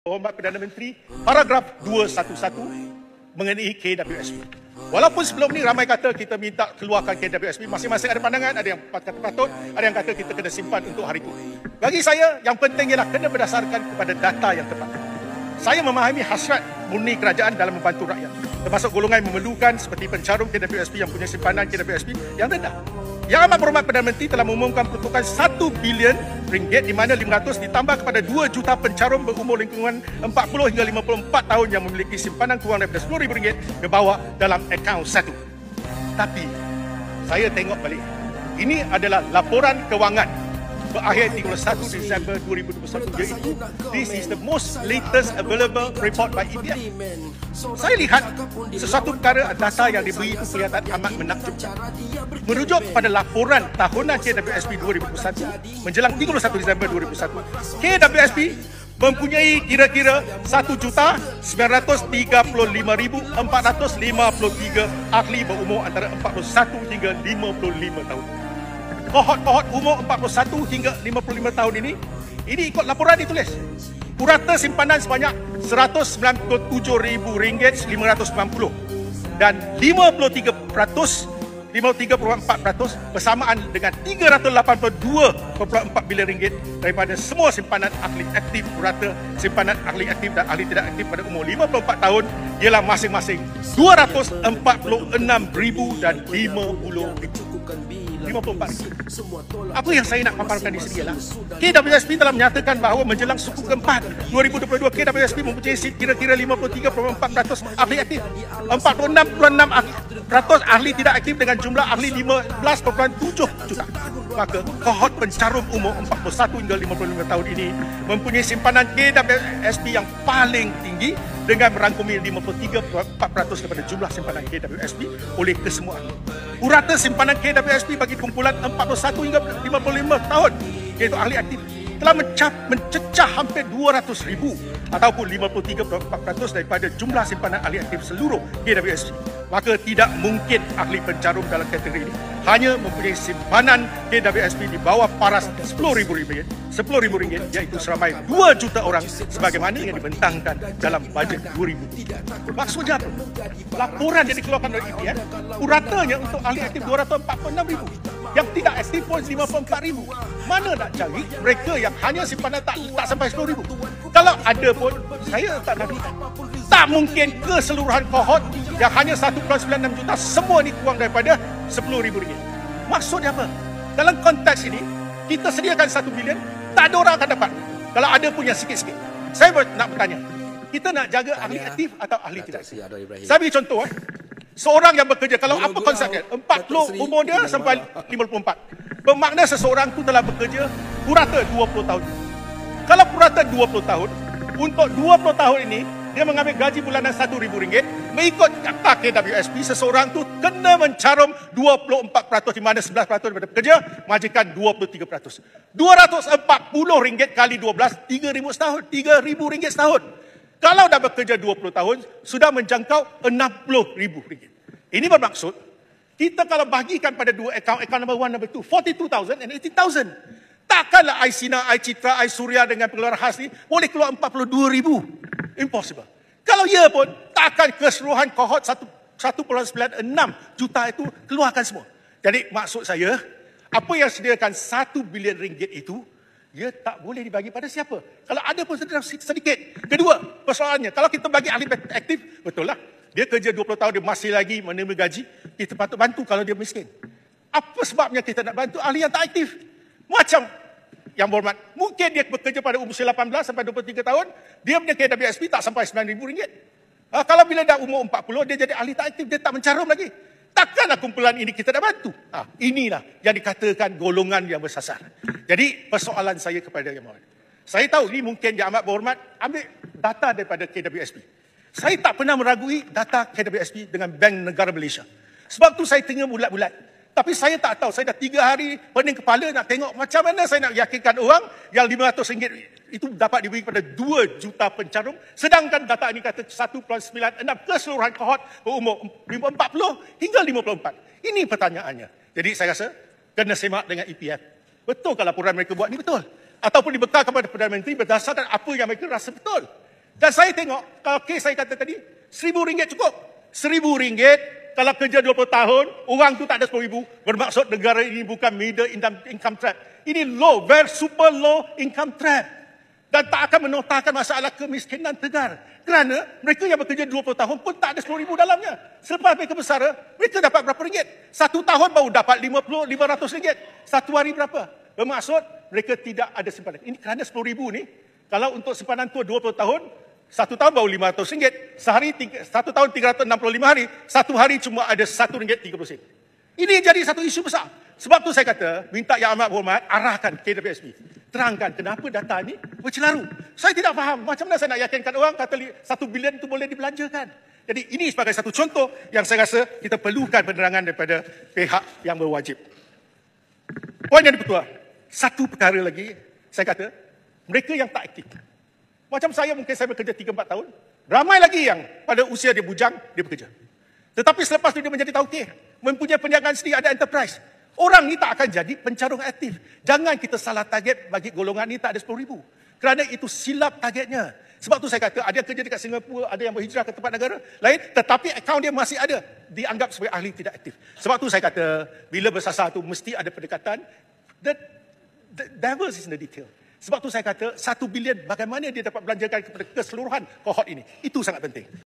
Hormat Perdana Menteri, paragraf 211 mengenai KWSP. Walaupun sebelum ni ramai kata kita minta keluarkan KWSP, masing-masing ada pandangan, ada yang kata patut, ada yang kata kita kena simpan untuk hari itu. Bagi saya, yang penting ialah kena berdasarkan kepada data yang tepat. Saya memahami hasrat murni kerajaan dalam membantu rakyat, termasuk golongan yang memerlukan seperti pencarum KWSP yang punya simpanan KWSP yang rendah. Yang Amat Berhormat Perdana Menteri telah mengumumkan peruntukan 1 bilion ringgit di mana 500 ditambah kepada 2 juta pencarum berumur lingkungan 40 hingga 54 tahun yang memiliki simpanan kurang daripada RM10,000 dibawa dalam akaun satu. Tapi saya tengok balik, ini adalah laporan kewangan berakhir 31 Disember 2021, iaitu this is the most latest available report by EPF. Saya lihat sesuatu perkara data yang diberi itu kelihatan amat menakjubkan. Merujuk kepada laporan tahunan KWSP 2021 menjelang 31 Disember 2021, KWSP mempunyai kira-kira 1,735,453 ahli berumur antara 41 hingga 55 tahun. Kohort-kohort umur 41 hingga 55 tahun ini ikut laporan ditulis. Purata simpanan sebanyak RM197,590 dan 53.4% bersamaan dengan RM382.4 bilion daripada semua simpanan ahli aktif purata, simpanan ahli aktif dan ahli tidak aktif pada umur 54 tahun ialah masing-masing RM246,000 dan RM50,000. 54. Apa yang saya nak paparkan di sini ialah KWSP telah menyatakan bahawa menjelang suku keempat 2022, KWSP mempunyai kira-kira 53.4% ahli aktif, 46.6% ahli tidak aktif dengan jumlah ahli 15.7 juta. Maka kohort pencarum umur 41 hingga 55 tahun ini mempunyai simpanan KWSP yang paling tinggi dengan merangkumi 53.4% daripada jumlah simpanan KWSP oleh kesemua ahli. Purata simpanan KWSP bagi kumpulan 41 hingga 55 tahun, iaitu ahli aktif, telah mencecah hampir 200,000 ataupun 53.4% daripada jumlah simpanan ahli aktif seluruh KWSP. Maka tidak mungkin ahli pencarum dalam kategori ini hanya mempunyai simpanan KWSP di bawah paras RM10,000, iaitu seramai 2 juta orang sebagaimana yang dibentangkan dalam bajet 2003. Maksudnya apa? Laporan yang dikeluarkan oleh EPF, puratanya untuk ahli aktif 246,000, yang tidak aktif pun 54,000. Mana nak cari mereka yang hanya simpanan tak sampai 10,000? Kalau ada pun, saya tak nafikan. Tak mungkin keseluruhan kohort yang hanya 1.96 juta semua ni kurang daripada RM10,000. Maksudnya apa? Dalam konteks ini, kita sediakan 1 bilion, tak ada orang akan dapat. Kalau ada pun yang sikit-sikit. Saya nak bertanya, kita nak jaga ahli aktif atau ahli tidak aktif? Saya beri contoh. Seorang yang bekerja, kalau apa konsepnya? 40 umur dia sampai 54. Bermakna seseorang tu telah bekerja purata 20 tahun. Kalau purata 20 tahun, untuk 20 tahun ini, dia mengambil gaji bulanan RM1,000. Mengikut kata KWSP, seseorang tu kena mencarum 24%, di mana 11% daripada pekerja majikan 23%. RM240 kali 12, RM3,000 setahun. RM3,000 setahun. Kalau dah bekerja 20 tahun, sudah menjangkau RM60,000. Ini bermaksud, kita kalau bagikan pada dua akaun number 1, number 2, 42,000 and 18,000. Takkanlah Aisina, Aicitra, Aisuria dengan pengeluaran khas ni boleh keluar 42,000. Impossible. Kalau ya pun, takkan keseluruhan kohort 1.96 juta itu keluarkan semua. Jadi maksud saya, apa yang sediakan RM1 bilion itu, ia tak boleh dibagi pada siapa. Kalau ada pun sedikit. Kedua, persoalannya, kalau kita bagi ahli aktif, betul lah. Dia kerja 20 tahun, dia masih lagi menerima gaji, kita patut bantu kalau dia miskin. Apa sebabnya kita nak bantu ahli yang tak aktif? Macam yang berhormat, mungkin dia bekerja pada umur 18 sampai 23 tahun, dia punya KWSP tak sampai RM9,000. Kalau bila dah umur 40, dia jadi ahli tak aktif, dia tak mencarum lagi. Takkanlah kumpulan ini kita nak bantu. Inilah yang dikatakan golongan yang bersasar. Jadi persoalan saya kepada Yang Berhormat, saya tahu ini mungkin Yang Amat Berhormat ambil data daripada KWSP. Saya tak pernah meragui data KWSP dengan Bank Negara Malaysia. Sebab tu saya tengah bulat-bulat. Tapi saya tak tahu, saya dah 3 hari pening kepala nak tengok macam mana saya nak yakinkan orang yang RM500 itu dapat diberi kepada 2 juta pencarum, sedangkan data ini kata 1.96 keseluruhan kohort berumur 40 hingga 54. Ini pertanyaannya. Jadi saya rasa kena semak dengan EPF. Betul kalau laporan mereka buat ni betul? Ataupun dibekal kepada Perdana Menteri berdasarkan apa yang mereka rasa betul? Dan saya tengok, kalau kes saya kata tadi, RM1,000 cukup. RM1,000, kalau kerja 20 tahun, orang tu tak ada RM10,000, bermaksud negara ini bukan middle income trap. Ini low, very super low income trap. Dan tak akan menotakkan masalah kemiskinan tegar. Kerana mereka yang bekerja 20 tahun pun tak ada RM10,000 dalamnya. Selepas mereka bersara, mereka dapat berapa ringgit? 1 tahun baru dapat RM50-500. Satu hari berapa? Bermaksud mereka tidak ada simpanan. Ini kerana RM10,000 ni, kalau untuk simpanan tua 20 tahun, 1 tahun baru RM500. Satu tahun 365 hari, satu hari cuma ada RM1.30. Ini jadi satu isu besar. Sebab tu saya kata, minta Yang Amat Berhormat arahkan KWSP. Terangkan kenapa data ni bercelaru. Saya tidak faham macam mana saya nak yakinkan orang kata 1 bilion itu boleh dibelanjakan. Jadi ini sebagai satu contoh yang saya rasa kita perlukan penerangan daripada pihak yang berwajib. Poin yang kedua, satu perkara lagi, saya kata, mereka yang tak aktif. Macam saya, mungkin saya bekerja 3-4 tahun, ramai lagi yang pada usia dia bujang, dia bekerja. Tetapi selepas itu dia menjadi tauke, mempunyai perniagaan sendiri, ada enterprise. Orang ni tak akan jadi pencarung aktif. Jangan kita salah target bagi golongan ni tak ada RM10,000. Kerana itu silap targetnya. Sebab tu saya kata, ada yang kerja dekat Singapura, ada yang berhijrah ke tempat negara lain, tetapi akaun dia masih ada, dianggap sebagai ahli tidak aktif. Sebab tu saya kata, bila bersasar tu mesti ada pendekatan. The devil is in the detail. Sebab tu saya kata, 1 bilion bagaimana dia dapat belanjakan kepada keseluruhan kohort ini. Itu sangat penting.